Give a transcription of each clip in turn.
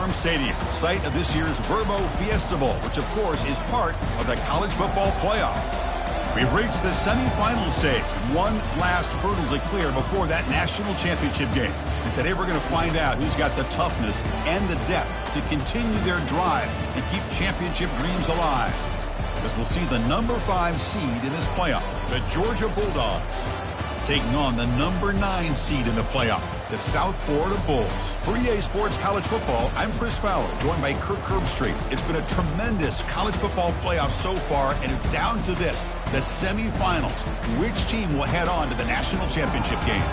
Farm Stadium, site of this year's Verbo Fiesta Bowl, which of course is part of the college football playoff. We've reached the semifinal stage. One last hurdle to clear before that national championship game. And today we're going to find out who's got the toughness and the depth to continue their drive and keep championship dreams alive. As we'll see the number 5 seed in this playoff, the Georgia Bulldogs, taking on the number 9 seed in the playoff, the South Florida Bulls. For EA Sports College Football, I'm Chris Fowler, joined by Kirk Herbstreit. It's been a tremendous college football playoff so far, and it's down to this, the semifinals. Which team will head on to the national championship game?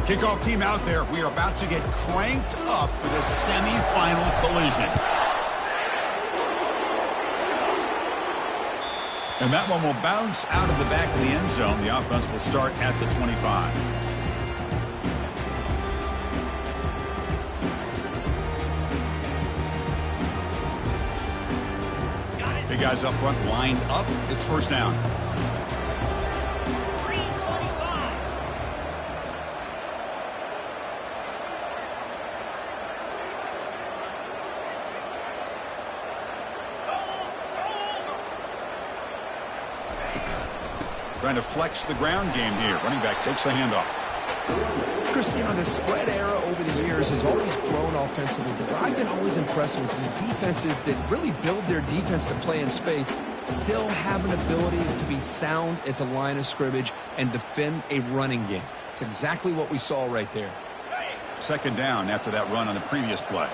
Kickoff team out there. We are about to get cranked up for the semifinal collision. And that one will bounce out of the back of the end zone. The offense will start at the 25. Big guys up front lined up. It's first down. Trying to flex the ground game here. Running back takes the handoff. Chris, you know, the spread era over the years has always grown offensively, but I've been always impressed with the defenses that really build their defense to play in space, still have an ability to be sound at the line of scrimmage and defend a running game. It's exactly what we saw right there. Second down after that run on the previous play.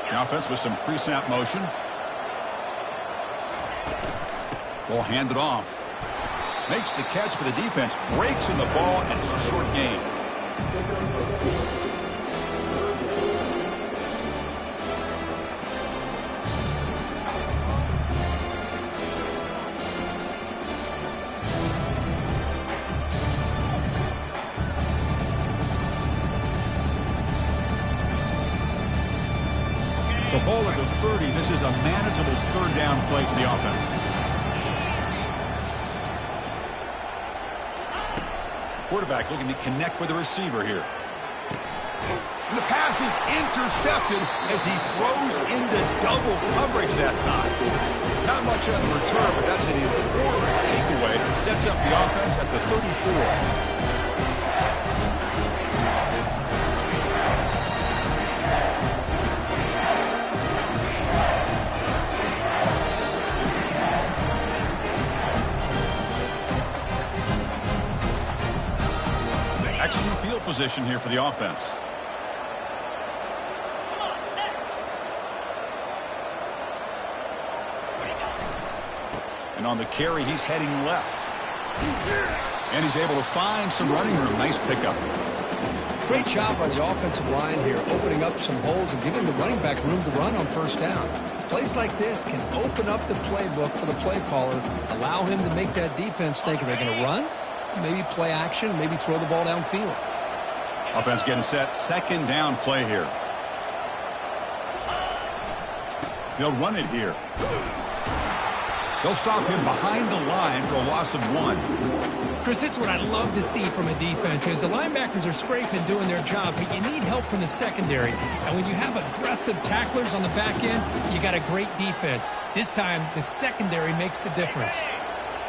The offense with some pre-snap motion. Ball handed off. Makes the catch, but the defense breaks in the ball, and it's a short gain. So ball at the 30. This is a manageable third down play for the offense. Quarterback looking to connect with the receiver here. And the pass is intercepted as he throws into double coverage that time. Not much on the return, but that's an important takeaway. Sets up the offense at the 34. Excellent field position here for the offense. And on the carry, he's heading left. And he's able to find some running room. Nice pickup. Great job by the offensive line here, opening up some holes and giving the running back room to run on first down. Plays like this can open up the playbook for the play caller, allow him to make that defense think, are they going to run? Maybe play action, maybe throw the ball downfield. Offense getting set. Second down play here. They'll run it here. They'll stop him behind the line for a loss of 1. Chris, this is what I love to see from a defense is the linebackers are scraping, doing their job, but you need help from the secondary. And when you have aggressive tacklers on the back end, you got a great defense. This time, the secondary makes the difference.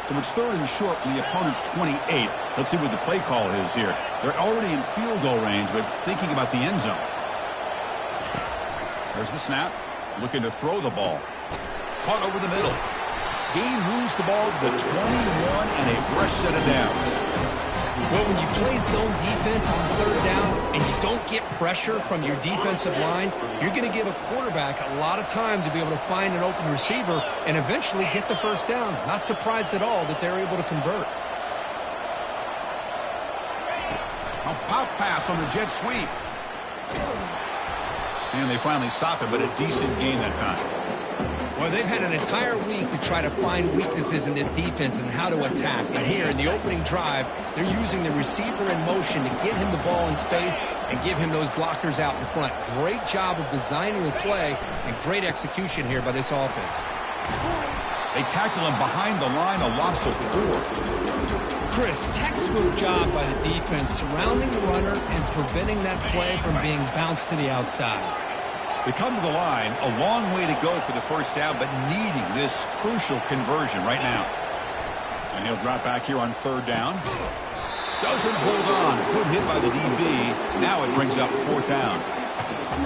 So it's third and short from the opponent's 28. Let's see what the play call is here. They're already in field goal range, but thinking about the end zone. There's the snap. Looking to throw the ball. Caught over the middle. Gain moves the ball to the 21 and a fresh set of downs. Well, when you play zone defense on third down and you don't get pressure from your defensive line, you're going to give a quarterback a lot of time to be able to find an open receiver and eventually get the first down. Not surprised at all that they're able to convert. A pop pass on the jet sweep. And they finally stop it, but a decent gain that time. Well, they've had an entire week to try to find weaknesses in this defense and how to attack. And here in the opening drive, they're using the receiver in motion to get him the ball in space and give him those blockers out in front. Great job of designing the play and great execution here by this offense. They tackle him behind the line, a loss of 4. Chris, textbook job by the defense surrounding the runner and preventing that play from being bounced to the outside. They come to the line, a long way to go for the first down, but needing this crucial conversion right now. And he'll drop back here on 3rd down. Doesn't hold on. Good hit by the DB. Now it brings up 4th down.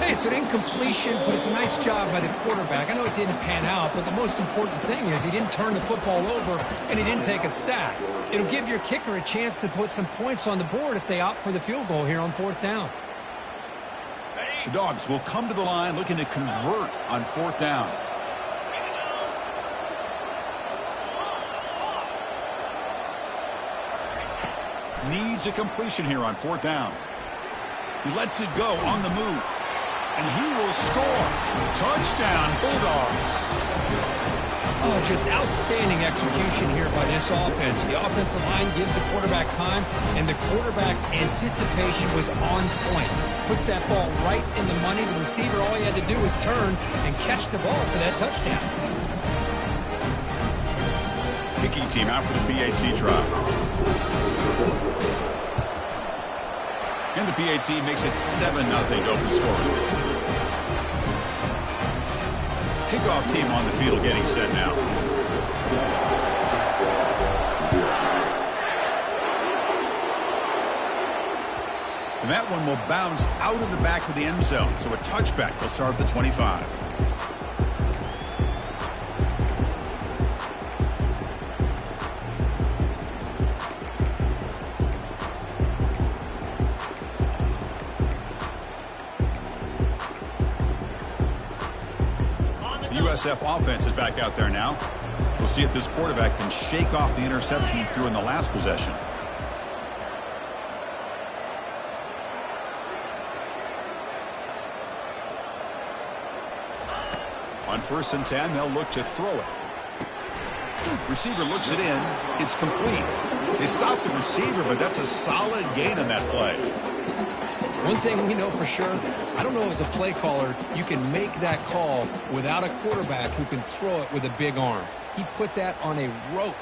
Hey, it's an incompletion, but it's a nice job by the quarterback. I know it didn't pan out, but the most important thing is he didn't turn the football over and he didn't take a sack. It'll give your kicker a chance to put some points on the board if they opt for the field goal here on 4th down. The Dogs will come to the line looking to convert on 4th down. Needs a completion here on 4th down. He lets it go on the move. And he will score. Touchdown, Bulldogs. Oh, just outstanding execution here by this offense. The offensive line gives the quarterback time, and the quarterback's anticipation was on point. Puts that ball right in the money. The receiver, all he had to do was turn and catch the ball for that touchdown. Kicking team out for the PAT trial. And the PAT makes it 7-0 to open scoring. Kickoff team on the field getting set now. And that one will bounce out of the back of the end zone. So a touchback. They'll start at the 25. USF offense is back out there now. We'll see if this quarterback can shake off the interception he threw in the last possession. On 1st and 10, they'll look to throw it. Receiver looks it in. It's complete. They stop the receiver, but that's a solid gain on that play. One thing we know for sure, I don't know as a play caller, you can make that call without a quarterback who can throw it with a big arm. He put that on a rope.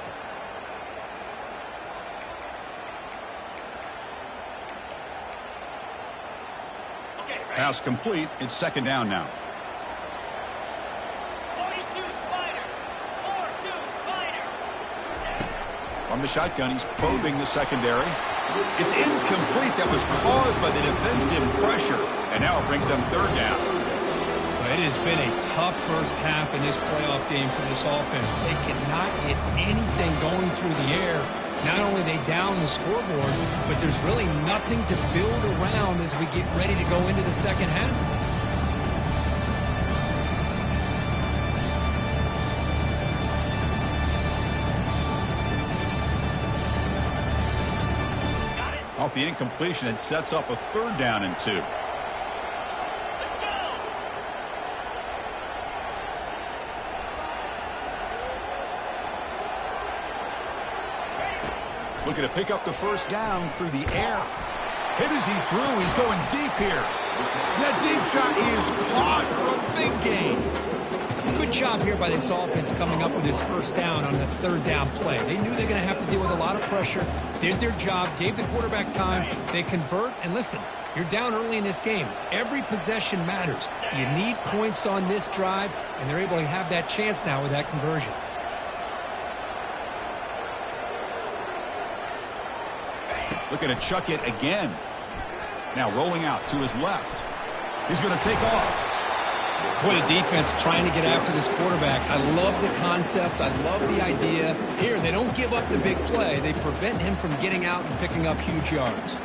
Pass complete. It's 2nd down now. 42 Spider. 4-2 Spider. From the shotgun, he's probing the secondary. It's incomplete. That was caused by the defensive pressure. And now it brings them 3rd down. It has been a tough first half in this playoff game for this offense. They cannot get anything going through the air. Not only they down the scoreboard, but there's really nothing to build around as we get ready to go into the second half. Off the incompletion, it sets up a 3rd down and 2. Looking to pick up the 1st down through the air. Hit as he threw. He's going deep here. That deep shot is caught for a big gain. Good job here by this offense coming up with his 1st down on the 3rd down play. They knew they're going to have to deal with a lot of pressure, did their job, gave the quarterback time. They convert, and listen, you're down early in this game. Every possession matters. You need points on this drive, and they're able to have that chance now with that conversion. Looking to chuck it again. Now rolling out to his left. He's going to take off. What a defense trying to get after this quarterback. I love the concept. I love the idea. Here, they don't give up the big play. They prevent him from getting out and picking up huge yards.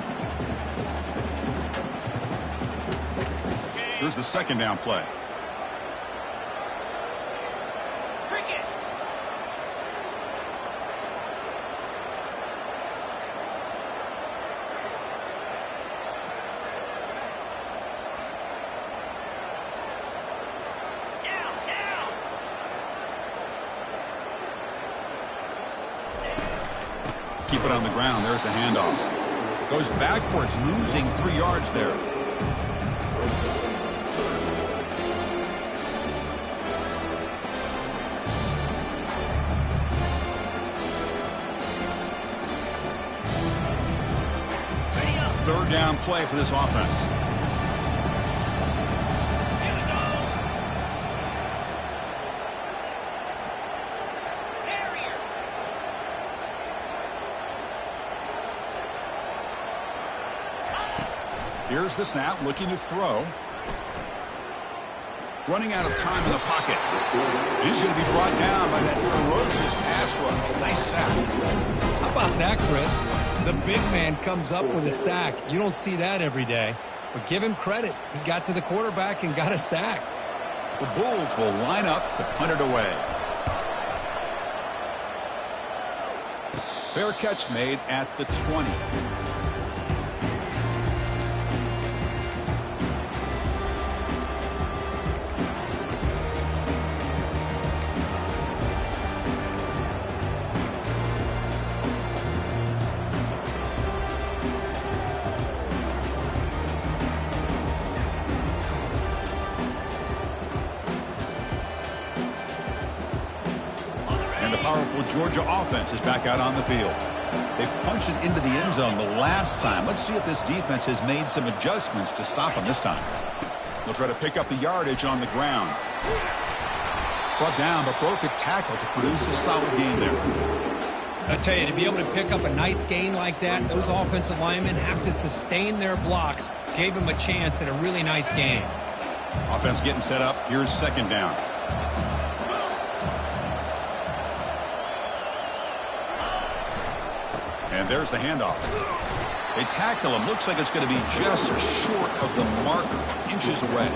Here's the 2nd down play. Keep it on the ground. There's the handoff. Goes backwards, losing 3 yards there. Third down play for this offense. Here we go. Terrier. Here's the snap, looking to throw. Running out of time in the pocket. He's going to be brought down by that ferocious pass rush. Nice sack. How about that, Chris? The big man comes up with a sack. You don't see that every day. But give him credit. He got to the quarterback and got a sack. The Bulls will line up to punt it away. Fair catch made at the 20. Powerful Georgia offense is back out on the field. They punched it into the end zone the last time. Let's see if this defense has made some adjustments to stop them this time. They'll try to pick up the yardage on the ground. Brought down, but broke a tackle to produce a solid gain there. I tell you, to be able to pick up a nice gain like that, those offensive linemen have to sustain their blocks. Gave them a chance at a really nice game. Offense getting set up. Here's second down. And there's the handoff. They tackle him. Looks like it's going to be just short of the marker, inches away.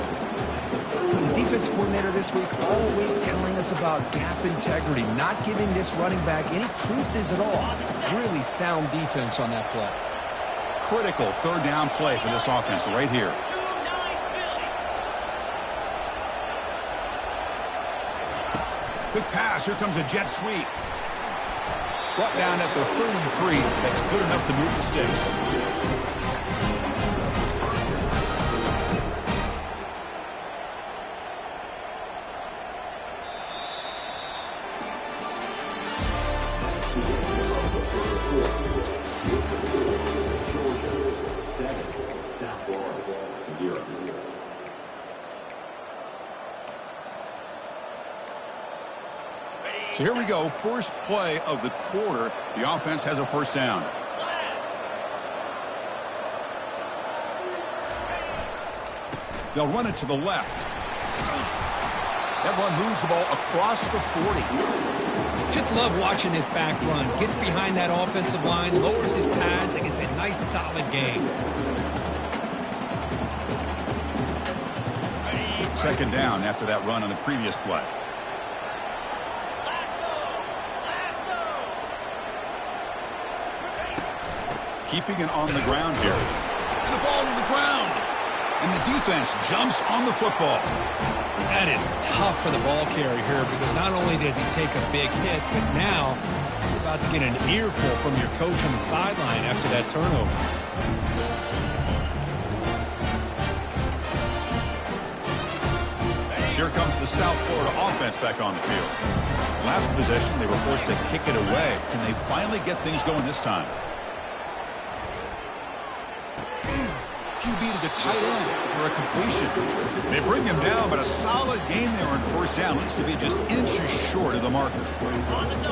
The defense coordinator this week all week telling us about gap integrity, not giving this running back any creases at all. Really sound defense on that play. Critical third down play for this offense right here. 2-9 Philly. Good pass. Here comes a jet sweep. Brought down at the 33. That's good enough to move the sticks. So here we go, first play of the quarter. The offense has a first down. They'll run it to the left. That run moves the ball across the 40. Just love watching this back run. Gets behind that offensive line, lowers his pads, and gets a nice solid gain. Second down after that run on the previous play. Keeping it on the ground here. And the ball to the ground. And the defense jumps on the football. That is tough for the ball carrier here because not only does he take a big hit, but now you're about to get an earful from your coach on the sideline after that turnover. Here comes the South Florida offense back on the field. Last possession, they were forced to kick it away. Can they finally get things going this time? QB to the tight end for a completion. They bring him down, but a solid gain there on first down. Looks to be just inches short of the marker.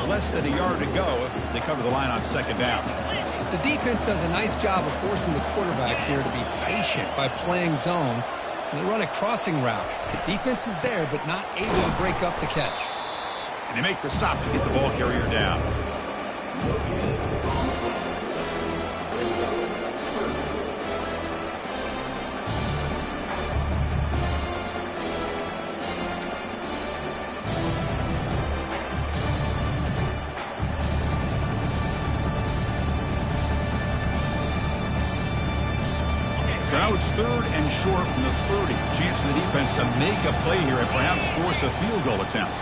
Less than a yard to go as they cover the line on second down. The defense does a nice job of forcing the quarterback here to be patient by playing zone. And they run a crossing route. The defense is there, but not able to break up the catch. And they make the stop to get the ball carrier down. Now it's third and short from the 30. Chance for the defense to make a play here and perhaps force a field goal attempt.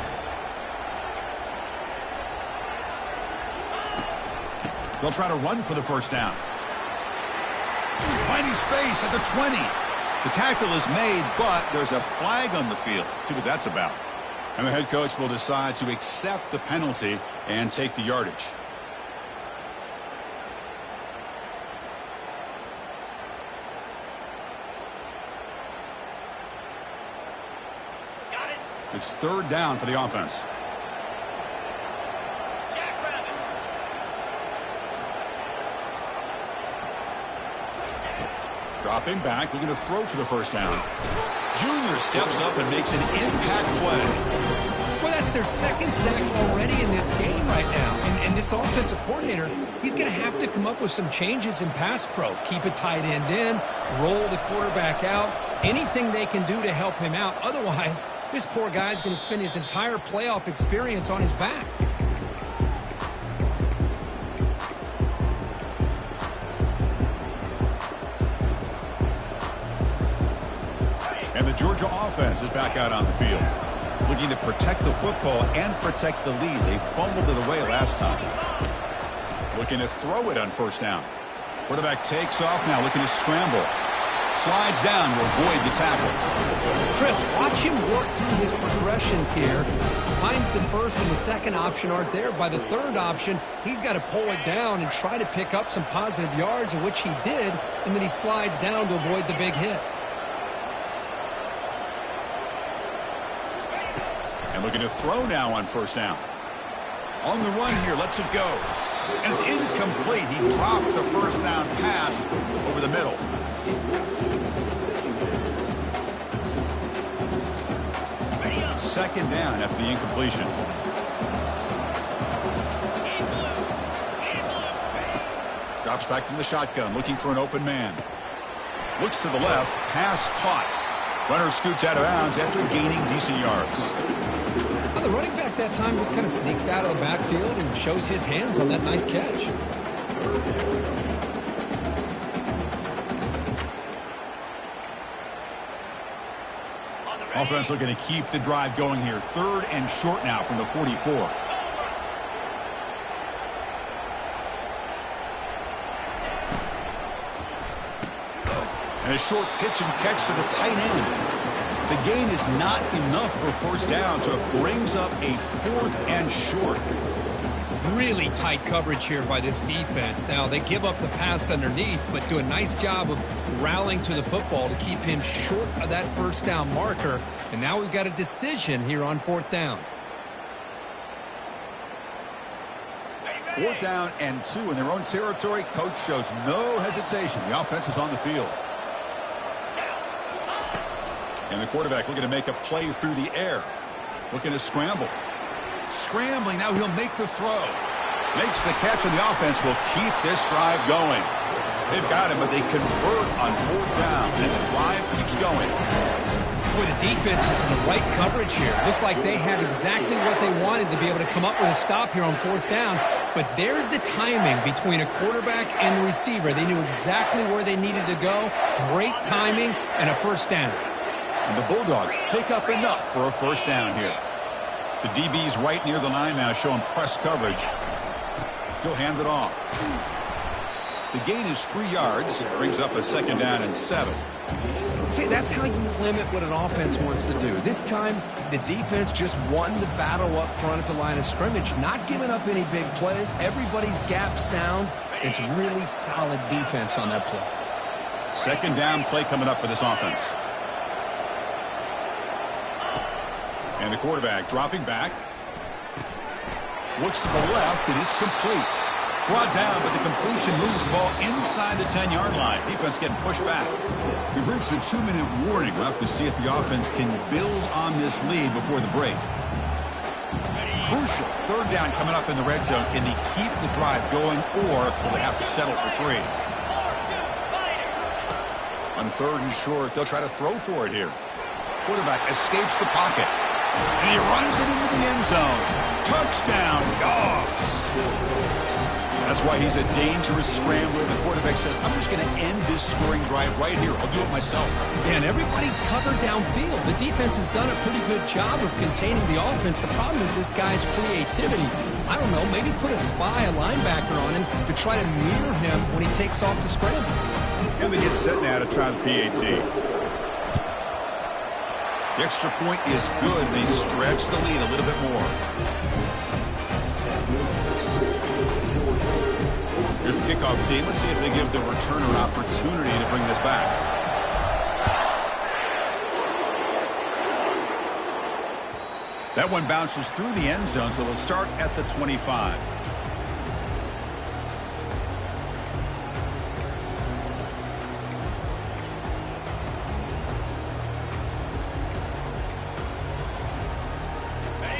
They'll try to run for the first down. Finding space at the 20. The tackle is made, but there's a flag on the field. Let's see what that's about. And the head coach will decide to accept the penalty and take the yardage. Got it. It's third down for the offense. Jackrabbit. Dropping back, looking to throw for the first down. Junior steps up and makes an impact play. Well, that's their second sack already in this game right now. And this offensive coordinator, he's going to have to come up with some changes in pass pro. Keep a tight end in, roll the quarterback out, anything they can do to help him out. Otherwise, this poor guy's going to spend his entire playoff experience on his back. And the Georgia offense is back out on the field, looking to protect the football and protect the lead. They fumbled it away last time. Looking to throw it on first down. Quarterback takes off now, looking to scramble. Slides down to avoid the tackle. Chris, watch him work through his progressions here. Finds the first and the second option aren't there. By the third option, he's got to pull it down and try to pick up some positive yards, which he did, and then he slides down to avoid the big hit. And looking to throw now on first down. On the run here, lets it go. And it's incomplete. He dropped the first down pass over the middle. Second down after the incompletion. Drops back from the shotgun, looking for an open man. Looks to the left, pass caught. Runner scoots out of bounds after gaining decent yards. Well, the running back that time just kind of sneaks out of the backfield and shows his hands on that nice catch. Offense looking to keep the drive going here. Third and short now from the 44. And a short pitch and catch to the tight end. The gain is not enough for first down, so it brings up a fourth and short. Really tight coverage here by this defense. Now, they give up the pass underneath, but do a nice job of rallying to the football to keep him short of that first down marker. And now we've got a decision here on fourth down. Fourth down and 2 in their own territory. Coach shows no hesitation. The offense is on the field. And the quarterback looking to make a play through the air. Looking to scramble. Scrambling, now he'll make the throw. Makes the catch, and the offense will keep this drive going. They've got him, but they convert on fourth down, and the drive keeps going. Boy, the defense is in the right coverage here. Looked like they had exactly what they wanted to be able to come up with a stop here on fourth down. But there's the timing between a quarterback and the receiver. They knew exactly where they needed to go. Great timing and a first down. And the Bulldogs pick up enough for a first down here. The DB's right near the line now, showing press coverage. He'll hand it off. The gain is 3 yards. Brings up a second down and 7. See, that's how you limit what an offense wants to do. This time, the defense just won the battle up front at the line of scrimmage, not giving up any big plays. Everybody's gap sound. It's really solid defense on that play. Second down play coming up for this offense. And the quarterback dropping back. Looks to the left, and it's complete. Brought down, but the completion moves the ball inside the 10-yard line. Defense getting pushed back. We've reached the 2-minute warning. We'll have to see if the offense can build on this lead before the break. Crucial. Third down coming up in the red zone. Can they keep the drive going, or will they have to settle for 3? On third and short, they'll try to throw for it here. Quarterback escapes the pocket. And he runs it into the end zone. Touchdown, Dogs. That's why he's a dangerous scrambler. The quarterback says, I'm just going to end this scoring drive right here. I'll do it myself. And everybody's covered downfield. The defense has done a pretty good job of containing the offense. The problem is this guy's creativity. I don't know, maybe put a spy, a linebacker on him to try to mirror him when he takes off to scramble. And they get set now to try the PAT. The extra point is good. They stretch the lead a little bit more. Here's the kickoff team. Let's see if they give the returner an opportunity to bring this back. That one bounces through the end zone, so they'll start at the 25.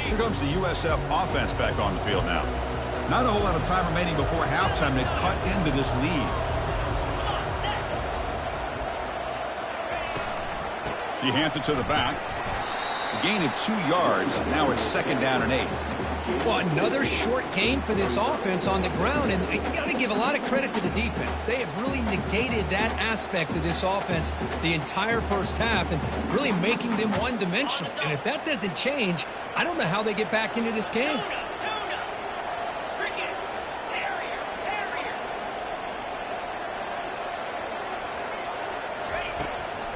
Here comes the USF offense back on the field now. Not a whole lot of time remaining before halftime to cut into this lead. He hands it to the back. A gain of 2 yards. Now it's 2nd down and 8. Well, another short gain for this offense on the ground, and you got to give a lot of credit to the defense. They have really negated that aspect of this offense the entire first half and really making them one-dimensional. And if that doesn't change, I don't know how they get back into this game.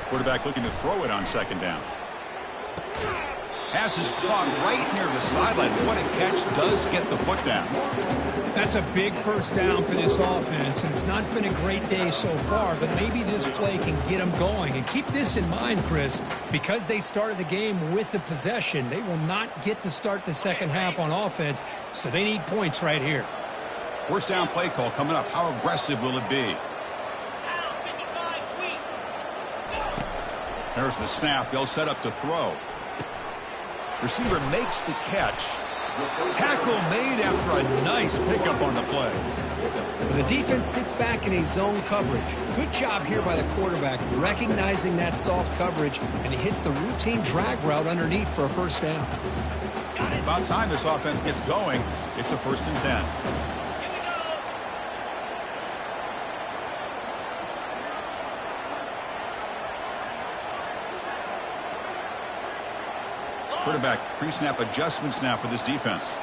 Quarterback looking to throw it on 2nd down. Pass is caught right near the sideline. What a catch. Does get the foot down. That's a big first down for this offense, and it's not been a great day so far, but maybe this play can get them going. And keep this in mind, Chris, because they started the game with the possession, they will not get to start the second half on offense, so they need points right here. First down play call coming up. How aggressive will it be? There's the snap. They'll set up to throw. Receiver makes the catch. Tackle made after a nice pickup on the play. The defense sits back in a zone coverage. Good job here by the quarterback, recognizing that soft coverage, and he hits the routine drag route underneath for a first down. About time this offense gets going. It's a 1st and 10. Quarterback pre-snap adjustments now for this defense.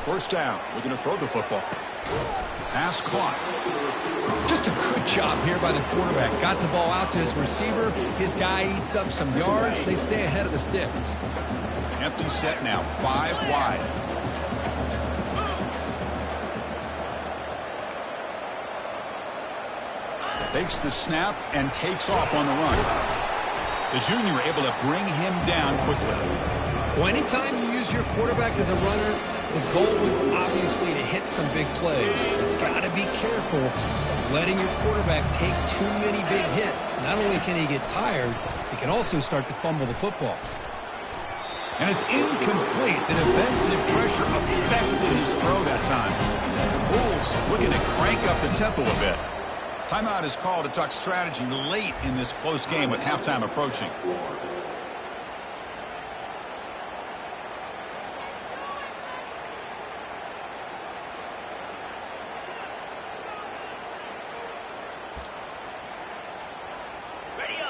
First down. Looking to throw the football. Pass clock. Just a good job here by the quarterback. Got the ball out to his receiver. His guy eats up some yards. They stay ahead of the sticks. Empty set now. 5 wide. Takes the snap and takes off on the run. The junior able to bring him down quickly. Well, anytime you use your quarterback as a runner, the goal is obviously to hit some big plays. Got to be careful of letting your quarterback take too many big hits. Not only can he get tired, he can also start to fumble the football. And it's incomplete. The defensive pressure affected his throw that time. Bulls looking to crank up the tempo a bit. Timeout is called to talk strategy late in this close game with halftime approaching.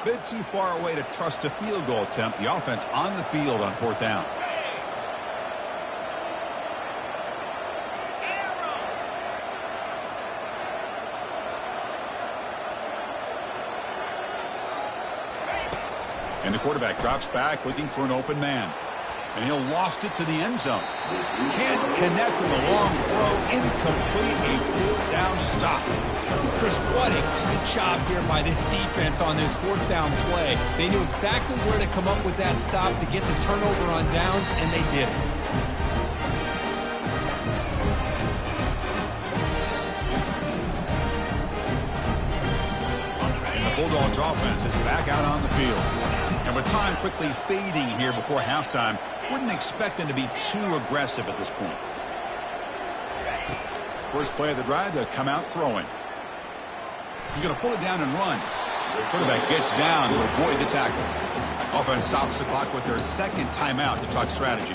Bit too far away to trust a field goal attempt. The offense on the field on 4th down. And the quarterback drops back looking for an open man. And he'll loft it to the end zone. Can't connect with a long throw. Incomplete. A 4th down stop. Chris, what a great job here by this defense on this 4th down play. They knew exactly where to come up with that stop to get the turnover on downs, and they did it. And the Bulldogs offense is back out on the field. And with time quickly fading here before halftime, wouldn't expect them to be too aggressive at this point. First play of the drive, they'll come out throwing. He's going to pull it down and run. Quarterback gets down to avoid the tackle. Offense stops the clock with their second timeout to talk strategy.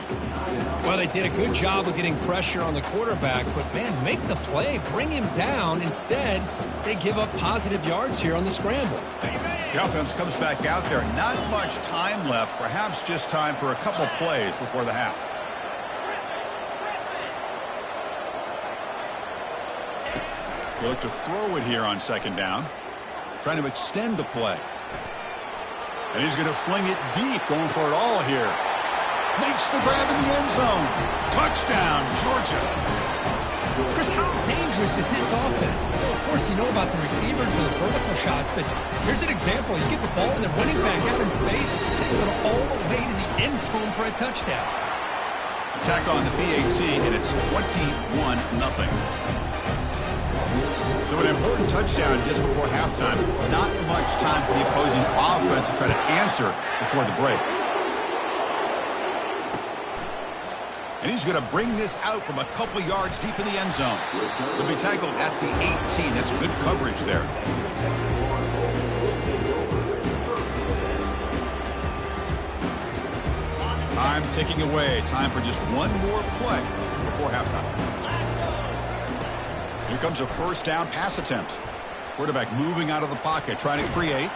Well, they did a good job of getting pressure on the quarterback, but, man, make the play. Bring him down. Instead, they give up positive yards here on the scramble. The offense comes back out there. Not much time left. Perhaps just time for a couple plays before the half. They look to throw it here on second down. Trying to extend the play. And he's going to fling it deep, going for it all here. Makes the grab in the end zone. Touchdown, Georgia. Chris, how dangerous is this offense? Well, of course, you know about the receivers and the vertical shots, but here's an example. You get the ball and the running back out in space, takes it all the way to the end zone for a touchdown. Attack on the BAT, and it's 21-0. So an important touchdown just before halftime. Not much time for the opposing offense to try to answer before the break. And he's going to bring this out from a couple yards deep in the end zone. He'll be tackled at the 18. That's good coverage there. Time ticking away. Time for just one more play before halftime. Here comes a first down pass attempt. Quarterback moving out of the pocket, trying to create.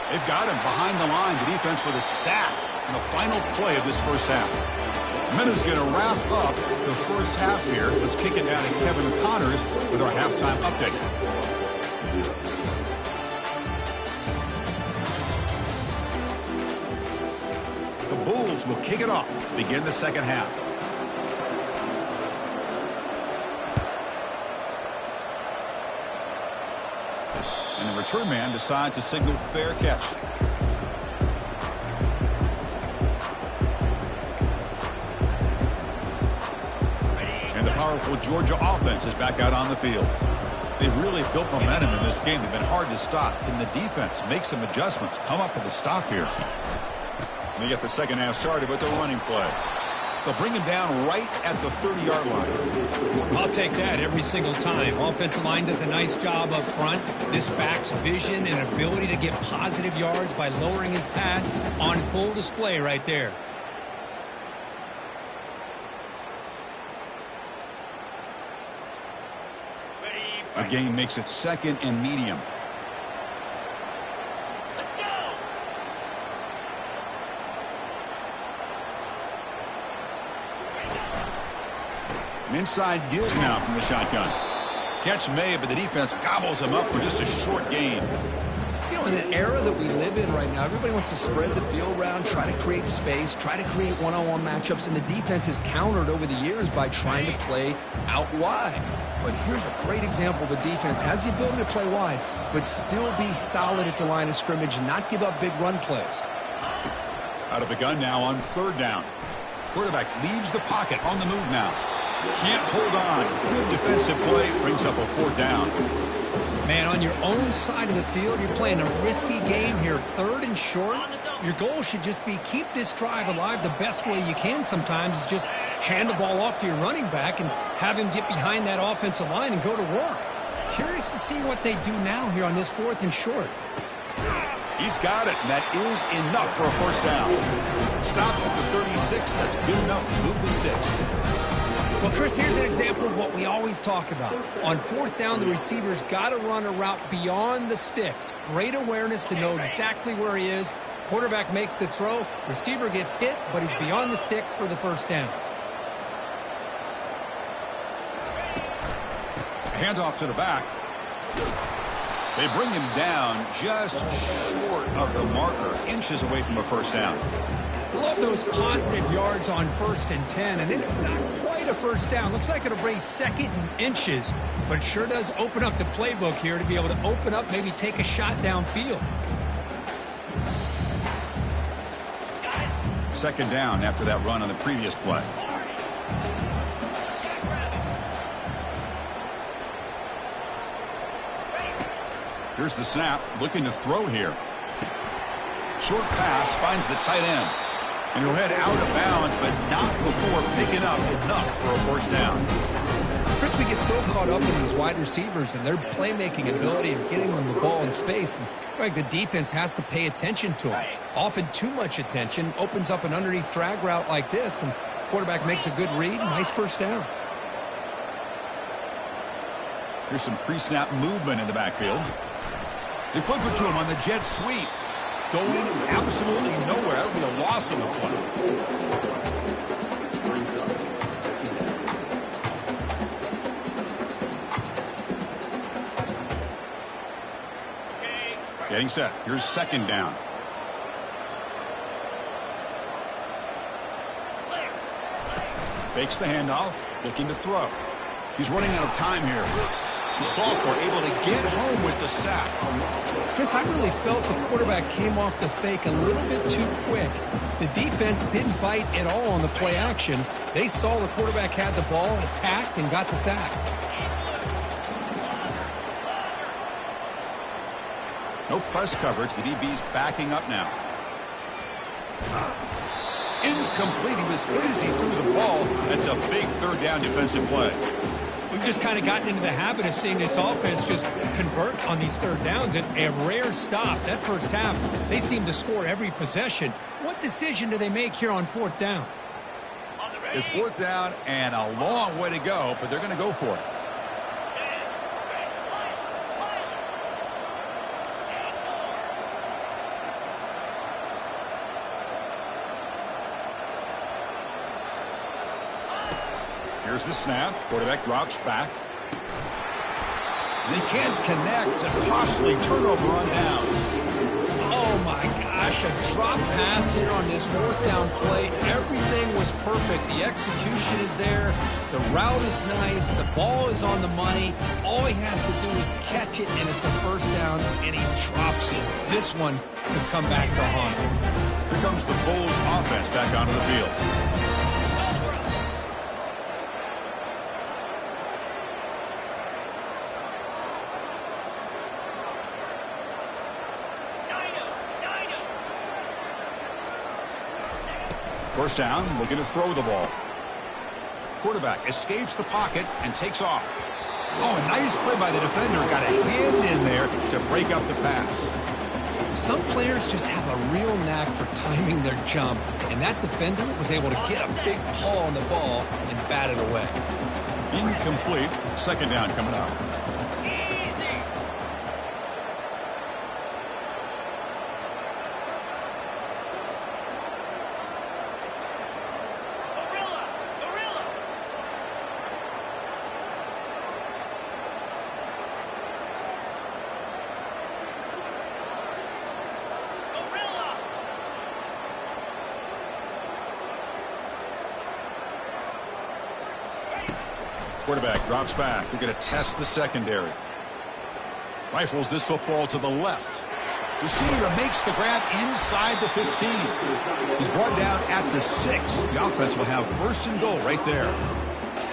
They've got him behind the line. The defense with a sack in the final play of this first half. Minute's going to wrap up the first half here. Let's kick it down to Kevin Connors with our halftime update. The Bulls will kick it off to begin the second half. And the return man decides to signal fair catch. Powerful Georgia offense is back out on the field. They've really built momentum in this game. They've been hard to stop. Can the defense make some adjustments, come up with a stop here? They get the second half started with the running play. They'll bring him down right at the 30-yard line. I'll take that every single time. Offensive line does a nice job up front. This back's vision and ability to get positive yards by lowering his pads on full display right there. A gain makes it second and medium. Let's go. An inside deal now from the shotgun. Catch made, but the defense gobbles him up for just a short gain. You know, in the era that we live in right now, everybody wants to spread the field around, try to create space, try to create one-on-one matchups, and the defense has countered over the years by trying to play out wide. But here's a great example. The defense has the ability to play wide, but still be solid at the line of scrimmage and not give up big run plays. Out of the gun now on third down. Quarterback leaves the pocket on the move now. Can't hold on. Good defensive play. Brings up a fourth down. Man, on your own side of the field, you're playing a risky game here. Third and short. Your goal should just be keep this drive alive the best way you can sometimes is just hand the ball off to your running back and have him get behind that offensive line and go to work. Curious to see what they do now here on this fourth and short. He's got it, and that is enough for a first down. Stopped at the 36. That's good enough to move the sticks. Well, Chris, here's an example of what we always talk about. On fourth down, the receiver's got to run a route beyond the sticks. Great awareness to know exactly where he is. Quarterback makes the throw. Receiver gets hit, but he's beyond the sticks for the first down. Handoff to the back. They bring him down just short of the marker, inches away from a first down. Love those positive yards on 1st and 10, and it's not quite a first down. Looks like it'll bring second and inches, but it sure does open up the playbook here to be able to open up, maybe take a shot downfield. Second down after that run on the previous play. Here's the snap, looking to throw here. Short pass finds the tight end. And he'll head out of bounds, but not before picking up enough for a first down. Chris, we get so caught up in these wide receivers and their playmaking ability of getting them the ball in in space. Like the defense has to pay attention to him. Often too much attention opens up an underneath drag route like this, and quarterback makes a good read. Nice first down. Here's some pre-snap movement in the backfield. They flip it to him on the jet sweep. Going absolutely nowhere. That would be a loss on the play. Getting set. Here's second down. Fakes the handoff. Looking to throw. He's running out of time here. The sophomore able to get home with the sack. Chris, I really felt the quarterback came off the fake a little bit too quick. The defense didn't bite at all on the play action. They saw the quarterback had the ball, attacked, and got the sack. No press coverage. The DB's backing up now. Incomplete. He was easy through the ball. That's a big third down defensive play. We've just kind of gotten into the habit of seeing this offense just convert on these third downs. It's a rare stop. That first half, they seem to score every possession. What decision do they make here on fourth down? It's fourth down and a long way to go, but they're going to go for it. Here's the snap. Quarterback drops back. They can't connect. A costly turnover on downs. Oh, my gosh. A drop pass here on this fourth down play. Everything was perfect. The execution is there. The route is nice. The ball is on the money. All he has to do is catch it, and it's a first down, and he drops it. This one could come back to haunt him. Here comes the Bulls offense back onto the field. First down, looking to throw the ball. Quarterback escapes the pocket and takes off. Oh, nice play by the defender. Got a hand in there to break up the pass. Some players just have a real knack for timing their jump, and that defender was able to get a big paw on the ball and bat it away. Incomplete. Second down coming up. Quarterback drops back. We're going to test the secondary. Rifles this football to the left. Receiver makes the grab inside the 15. He's brought down at the 6. The offense will have first and goal right there.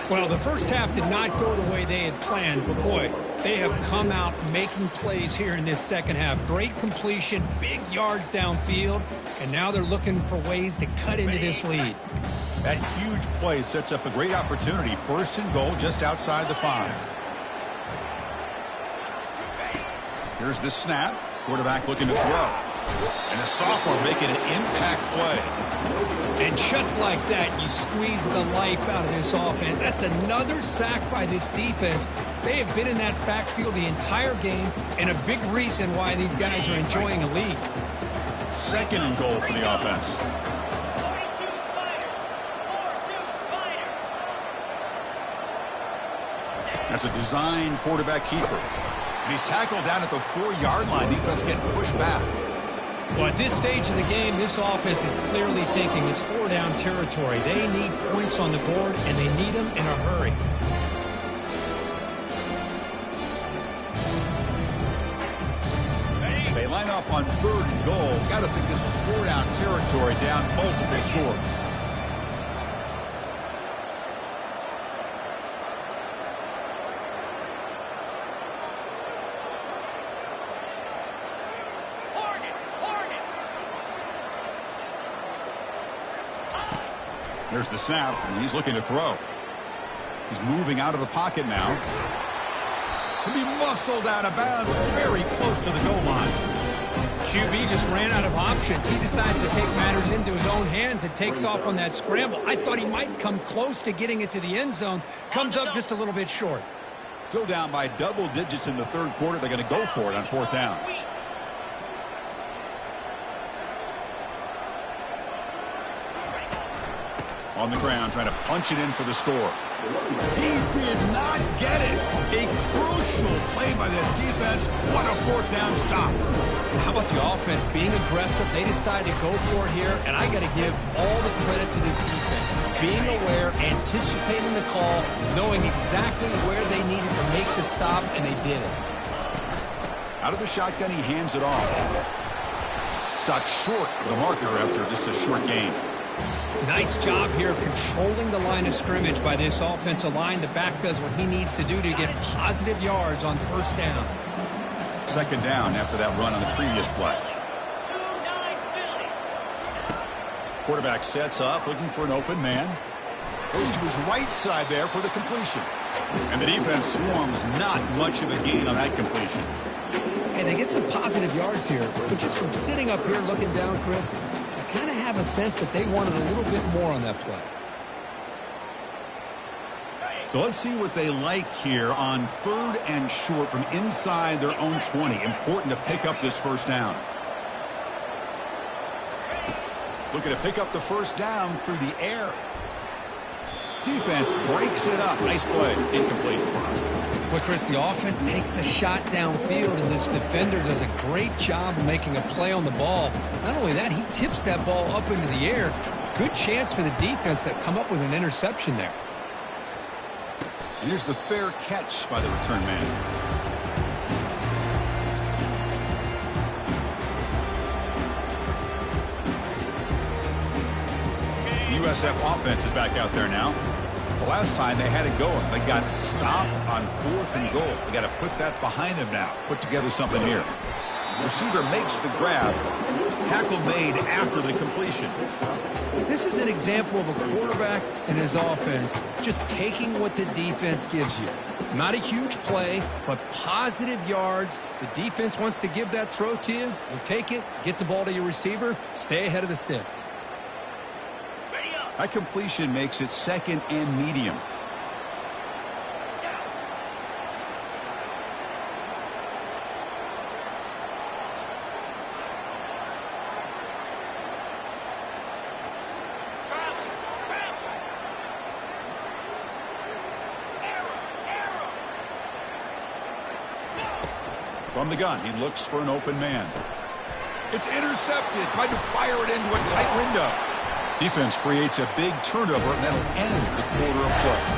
Well, the first half did not go the way they had planned, but boy, they have come out making plays here in this second half. Great completion, big yards downfield, and now they're looking for ways to cut into this lead. That huge play sets up a great opportunity. First and goal just outside the 5. Here's the snap. Quarterback looking to throw. And the sophomore making an impact play. And just like that, you squeeze the life out of this offense. That's another sack by this defense. They have been in that backfield the entire game, and a big reason why these guys are enjoying a lead. Second and goal for the offense. That's a design quarterback keeper. And he's tackled down at the 4-yard line. Defense getting pushed back. Well, at this stage of the game, this offense is clearly thinking it's 4-down territory. They need points on the board, and they need them in a hurry. They line up on third and goal. Got to think this is 4-down territory, down multiple scores. There's the snap, and he's looking to throw. He's moving out of the pocket now. Can be muscled out of bounds very close to the goal line. QB just ran out of options. He decides to take matters into his own hands and takes off on that scramble. I thought he might come close to getting it to the end zone. Comes up just a little bit short. Still down by double digits in the third quarter. They're going to go for it on fourth down. On the ground, trying to punch it in for the score. He did not get it. A crucial play by this defense. What a fourth down stop. How about the offense being aggressive? They decided to go for it here, and I got to give all the credit to this defense. Being aware, anticipating the call, knowing exactly where they needed to make the stop, and they did it. Out of the shotgun, he hands it off. Stopped short of the marker after just a short gain. Nice job here of controlling the line of scrimmage by this offensive line. The back does what he needs to do to get positive yards on first down. Second down after that run on the previous play. Quarterback sets up, looking for an open man. Goes to his right side there for the completion. And the defense swarms, not much of a gain on that completion. And they get some positive yards here. But just from sitting up here looking down, Chris, I kind of have a sense that they wanted a little bit more on that play. So let's see what they like here on third and short from inside their own 20. Important to pick up this first down. Looking to pick up the first down through the air. Defense breaks it up. Nice play. Incomplete. But Chris, the offense takes a shot downfield, and this defender does a great job of making a play on the ball. Not only that, he tips that ball up into the air. Good chance for the defense to come up with an interception there. And here's the fair catch by the return man. USF offense is back out there now. The last time they had it going, they got stopped on fourth and goal. They got to put that behind them now. Put together something here. Receiver makes the grab. Tackle made after the completion. This is an example of a quarterback and his offense just taking what the defense gives you. Not a huge play, but positive yards. The defense wants to give that throw to you. You take it, get the ball to your receiver, stay ahead of the sticks. That completion makes it second and medium. From the gun, he looks for an open man. It's intercepted. Tried to fire it into a tight window. Defense creates a big turnover, and that'll end the quarter of play.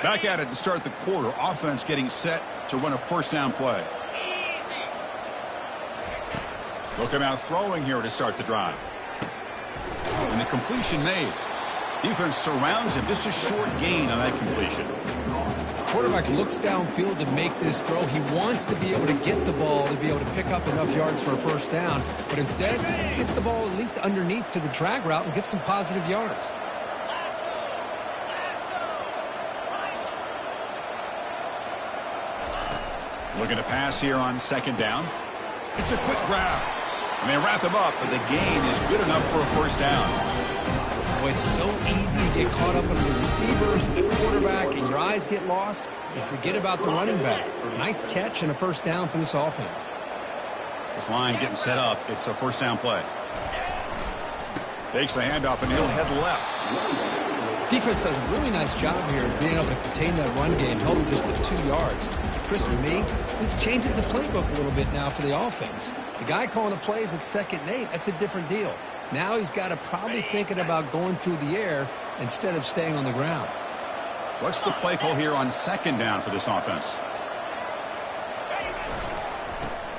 Back at it to start the quarter. Offense getting set to run a first down play. Look him out throwing here to start the drive. And the completion made. Defense surrounds him. Just a short gain on that completion. Quarterback looks downfield to make this throw. He wants to be able to get the ball to be able to pick up enough yards for a first down. But instead, he gets the ball at least underneath to the drag route and gets some positive yards. Looking to pass here on second down. It's a quick grab. And they wrap him up, but the gain is good enough for a first down. Boy, it's so easy to get caught up under the receivers, the quarterback, and your eyes get lost. You forget about the running back. Nice catch and a first down for this offense. This line getting set up. It's a first down play. Takes the handoff, and he'll head left. Defense does a really nice job here of being able to contain that run game, held him just to 2 yards. Chris, to me, this changes the playbook a little bit now for the offense. The guy calling the plays at 2nd and 8, that's a different deal. Now he's got to probably thinking about going through the air instead of staying on the ground. What's the play call here on second down for this offense?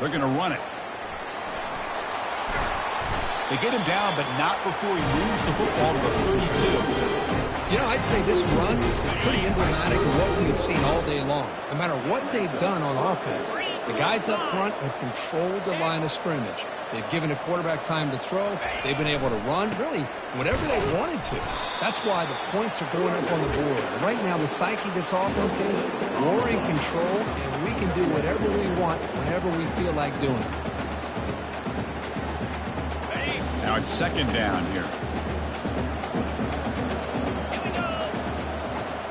They're going to run it. They get him down, but not before he moves the football to the 32. You know, I'd say this run is pretty emblematic of what we've seen all day long. No matter what they've done on offense, the guys up front have controlled the line of scrimmage. They've given the quarterback time to throw. They've been able to run, really, whatever they wanted to. That's why the points are going up on the board. Right now, the psyche of this offense is we're in control, and we can do whatever we want whenever we feel like doing it. Now it's second down here.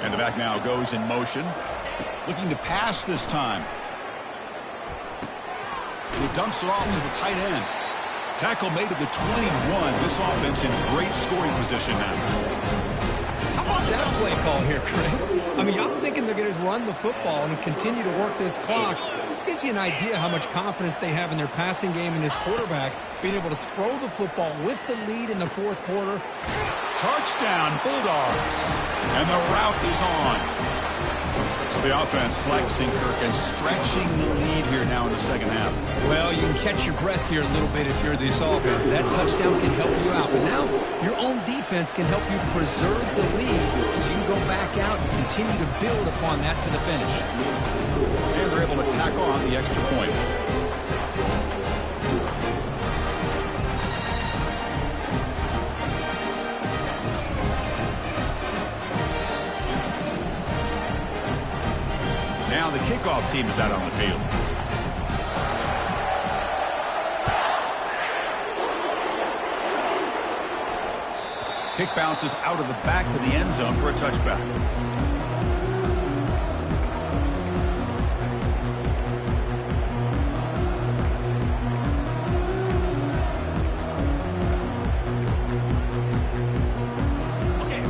And the back now goes in motion. Looking to pass this time. He dumps it off to the tight end. Tackle made at the 21. This offense in great scoring position now. How about that play call here, Chris? I mean, I'm thinking they're going to run the football and continue to work this clock. This gives you an idea how much confidence they have in their passing game and his quarterback being able to throw the football with the lead in the fourth quarter. Touchdown, Bulldogs. And the route is on. So the offense flexing, Kirk, and stretching the lead here now in the second half. Well, you can catch your breath here a little bit if you're this offense. That touchdown can help you out. But now your own defense can help you preserve the lead so you can go back out and continue to build upon that to the finish. And they're able to tack on the extra point. Now the kickoff team is out on the field. Kick bounces out of the back to the end zone for a touchback.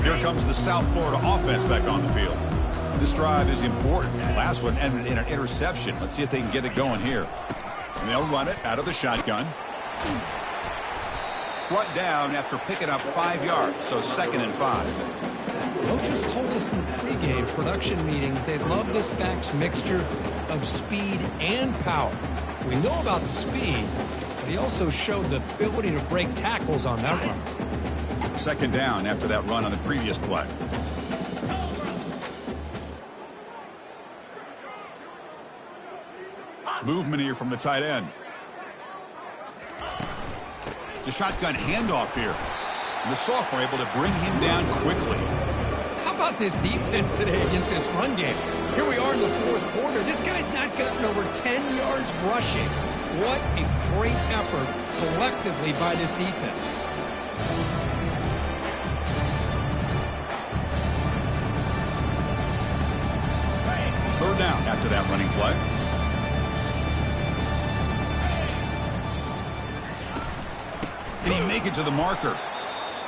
Here comes the South Florida offense back on the field. This drive is important. Last one ended in an interception. Let's see if they can get it going here. And they'll run it out of the shotgun. Brought down after picking up 5 yards, so 2nd and 5. Coaches told us in the pregame production meetings they love this back's mixture of speed and power. We know about the speed, but he also showed the ability to break tackles on that run. 2nd down after that run on the previous play. Movement here from the tight end. The shotgun handoff here. And the sophomore able to bring him down quickly. How about this defense today against this run game? Here we are in the fourth quarter. This guy's not gotten over 10 yards rushing. What a great effort collectively by this defense. Third down after that running play. Can he make it to the marker?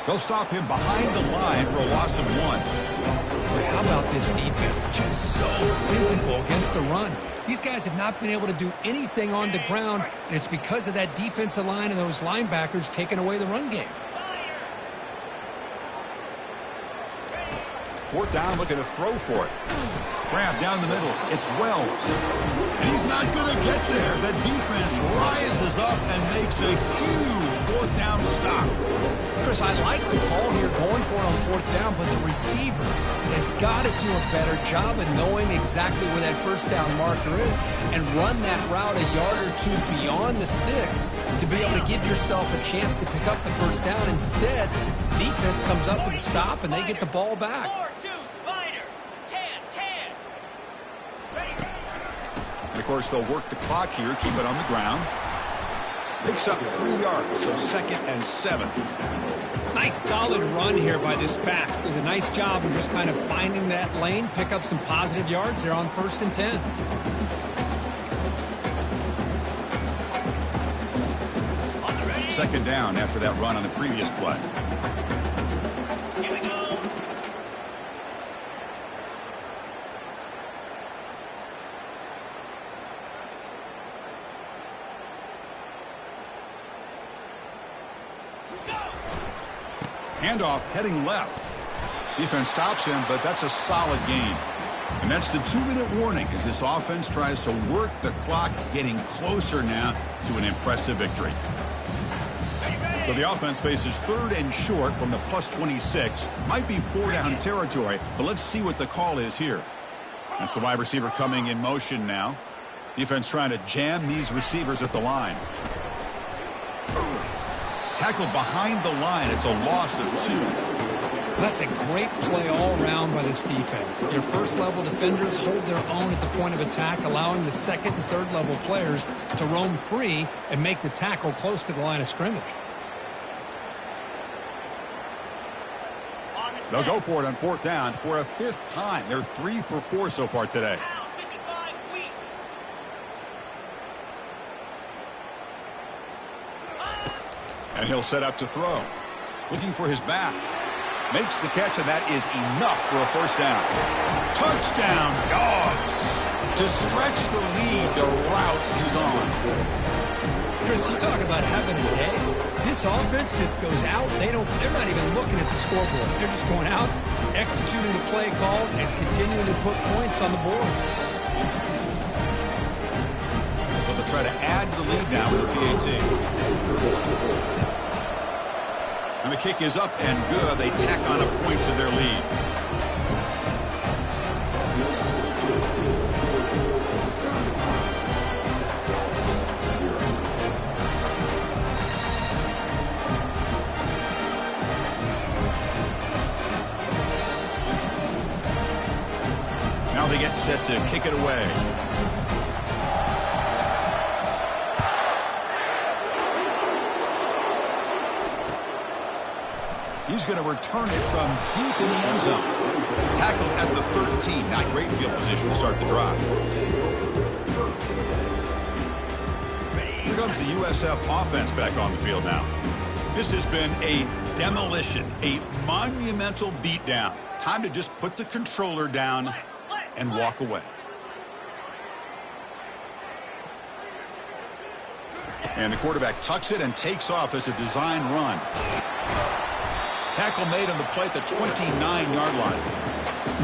They'll stop him behind the line for a loss of 1. Boy, how about this defense? Just so physical against the run. These guys have not been able to do anything on the ground, and it's because of that defensive line and those linebackers taking away the run game. 4th down, looking to throw for it. Grab down the middle. It's Wells. And he's not going to get there. The defense rises up and makes a huge 4th down stop. Chris, I like the call here going for it on 4th down, but the receiver has got to do a better job of knowing exactly where that 1st down marker is and run that route a yard or 2 beyond the sticks to be able to give yourself a chance to pick up the 1st down. Instead, defense comes up with a stop and they get the ball back. And of course, they'll work the clock here, keep it on the ground. Picks up 3 yards, so 2nd and 7. Nice solid run here by this back. Did a nice job of just kind of finding that lane, pick up some positive yards there on 1st and 10. Second down after that run on the previous play. Handoff heading left. Defense stops him, but that's a solid gain. And that's the 2-minute warning as this offense tries to work the clock, getting closer now to an impressive victory. Ready, ready. So the offense faces 3rd and short from the +26. Might be 4-down territory, but let's see what the call is here. That's the wide receiver coming in motion now. Defense trying to jam these receivers at the line. Tackled behind the line. It's a loss of 2. That's a great play all around by this defense. Your first-level defenders hold their own at the point of attack, allowing the second and third-level players to roam free and make the tackle close to the line of scrimmage. They'll go for it on 4th down for a 5th time. They're 3 for 4 so far today. And he'll set up to throw. Looking for his back. Makes the catch, and that is enough for a 1st down. Touchdown, Dogs! To stretch the lead, the route is on. Chris, you talk about having a day. This offense just goes out. They're not even looking at the scoreboard. They're just going out, executing the play call, and continuing to put points on the board. So they'll try to add to the lead now with the PAT. And the kick is up and good. They tack on a point to their lead. Now they get set to kick it away. He's going to return it from deep in the end zone. Tackled at the 13. Not great field position to start the drive. Here comes the USF offense back on the field now. This has been a demolition, a monumental beatdown. Time to just put the controller down and walk away. And the quarterback tucks it and takes off as a design run. Tackle made on the play at the 29-yard line.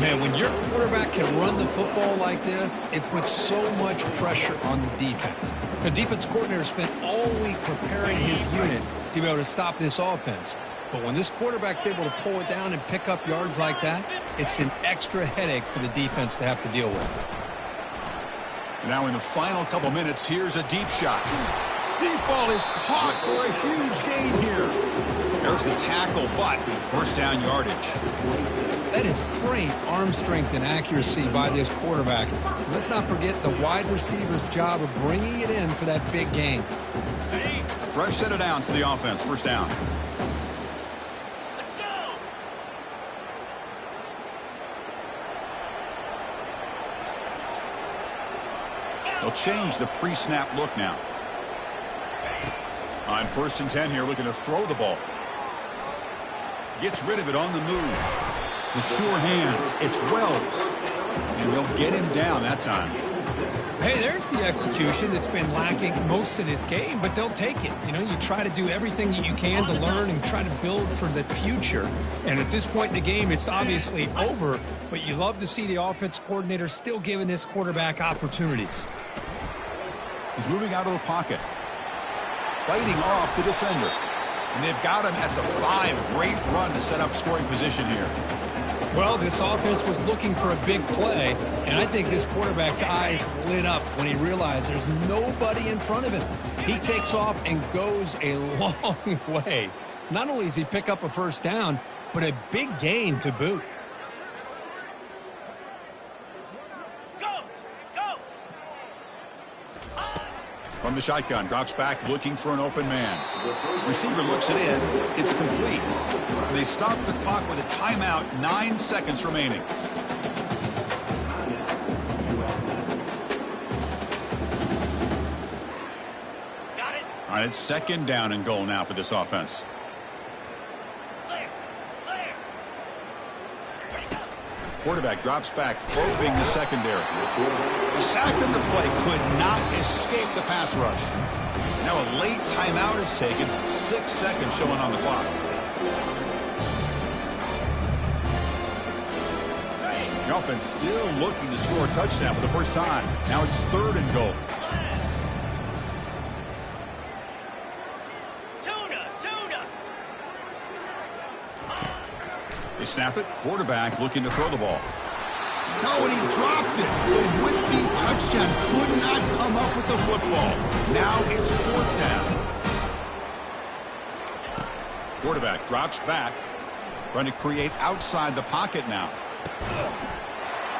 Man, when your quarterback can run the football like this, it puts so much pressure on the defense. The defense coordinator spent all week preparing his unit to be able to stop this offense. But when this quarterback's able to pull it down and pick up yards like that, it's an extra headache for the defense to have to deal with. And now in the final couple minutes, here's a deep shot. Deep ball is caught for a huge gain here. There's the tackle, but 1st down yardage. That is great arm strength and accuracy by this quarterback. Let's not forget the wide receiver's job of bringing it in for that big gain. A fresh set of downs for the offense. 1st down. Let's go. They'll change the pre-snap look now. On 1st and 10 here, looking to throw the ball. Gets rid of it on the move. The sure hands. It's Wells. And they'll get him down that time. Hey, there's the execution that's been lacking most of this game, but they'll take it. You know, you try to do everything that you can to learn and try to build for the future. And at this point in the game, it's obviously over, but you love to see the offense coordinator still giving this quarterback opportunities. He's moving out of the pocket. Fighting off the defender. And they've got him at the 5. Great run to set up scoring position here. Well, this offense was looking for a big play, and I think this quarterback's eyes lit up when he realized there's nobody in front of him. He takes off and goes a long way. Not only does he pick up a 1st down, but a big gain to boot. From the shotgun, drops back, looking for an open man. Receiver looks it in. It's complete. They stop the clock with a timeout, 9 seconds remaining. Got it. All right, it's 2nd down and goal now for this offense. Clear. Clear. Ready to go. Quarterback drops back, probing the secondary. The sack of the play could not escape the pass rush. Now a late timeout is taken. 6 seconds showing on the clock. The offense still looking to score a touchdown for the first time. Now it's 3rd and goal. Tuna. They snap it. Quarterback looking to throw the ball. No, and he dropped it. The would-be touchdown could not come up with the football. Now it's 4th down. Quarterback drops back. Trying to create outside the pocket now.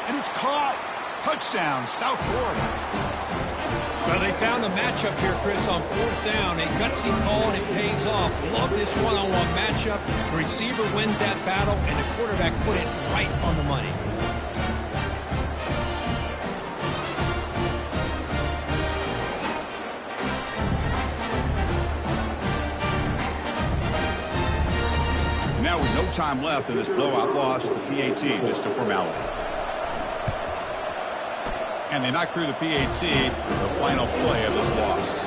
And it's caught. Touchdown, South Florida. Well, they found the matchup here, Chris, on 4th down. A gutsy call, and it pays off. Love this one-on-one matchup. The receiver wins that battle, and the quarterback put it right on the money. Now with no time left in this blowout loss, the PAT, just a formality. And they knock through the PAT, the final play of this loss.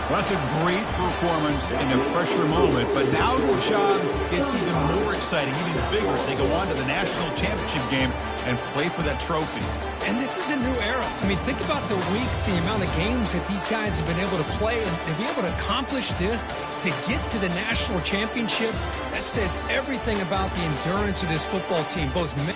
Well, that's a great performance in the pressure moment, but now the job gets even more exciting, even bigger as they go on to the national championship game and play for that trophy. And this is a new era. I mean, think about the weeks, the amount of games that these guys have been able to play, and to be able to accomplish this, to get to the national championship, that says everything about the endurance of this football team, both men